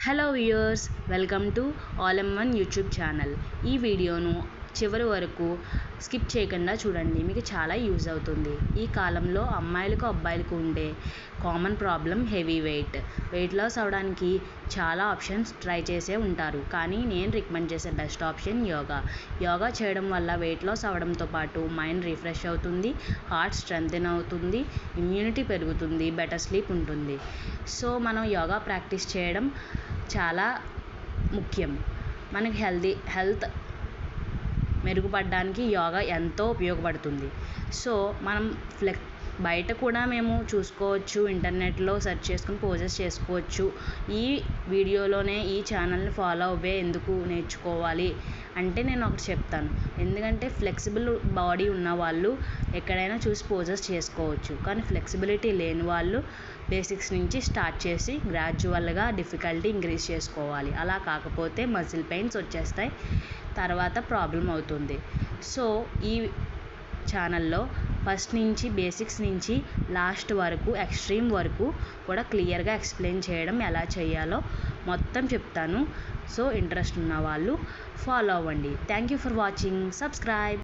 Hello viewers, welcome to all in one YouTube channel. ఈ వీడియోను చివరి వరకు స్కిప్ చేయకుండా చూడండి, మీకు చాలా యూజ్ అవుతుంది. ఈ కాలంలో అమ్మాయిలకు అబ్బాయిలకు ఉండే common problem heavy weight loss అవ్వడానికి చాలా ఆప్షన్స్ ట్రై చేసే ఉంటారు. కానీ నేను రికమెండ్ చేసే బెస్ట్ ఆప్షన్ యోగా చేయడం వల్ల వెయిట్ లాస్ అవ్వడంతో పాటు మైండ్ రిఫ్రెష్ అవుతుంది, హార్ట్ స్ట్రెంగ్తెన్ అవుతుంది, ఇమ్యూనిటీ పెరుగుతుంది, బెటర్ స్లీప్ ఉంటుంది. సో మనం యోగా ప్రాక్టీస్ చేయడం చాలా ముఖ్యం. మనకి హెల్త్ మెరుగుపడడానికి యోగా ఎంతో ఉపయోగపడుతుంది. సో మనం బయట కూడా మేము చూసుకోవచ్చు, ఇంటర్నెట్లో సెర్చ్ చేసుకుని పోజెస్ చేసుకోవచ్చు. ఈ వీడియోలోనే ఈ ఛానల్ని ఫాలో అవ్వే ఎందుకు నేర్చుకోవాలి అంటే నేను ఒకటి చెప్తాను. ఎందుకంటే ఫ్లెక్సిబుల్ బాడీ ఉన్న వాళ్ళు ఎక్కడైనా చూసి పోజెస్ చేసుకోవచ్చు. కానీ ఫ్లెక్సిబిలిటీ లేని వాళ్ళు బేసిక్స్ నుంచి స్టార్ట్ చేసి గ్రాడ్యువల్గా డిఫికల్టీ ఇంక్రీజ్ చేసుకోవాలి. అలా కాకపోతే మజిల్ పెయిన్స్ వచ్చేస్తాయి, తర్వాత ప్రాబ్లం అవుతుంది. సో ఈ ఛానల్లో ఫస్ట్ నుంచి బేసిక్స్ నుంచి లాస్ట్ వరకు ఎక్స్ట్రీమ్ వరకు కూడా క్లియర్గా ఎక్స్ప్లెయిన్ చేయడం, ఎలా చేయాలో మొత్తం చెప్తాను. సో ఇంట్రెస్ట్ ఉన్న వాళ్ళు ఫాలో అవ్వండి. Thank you for watching. Subscribe.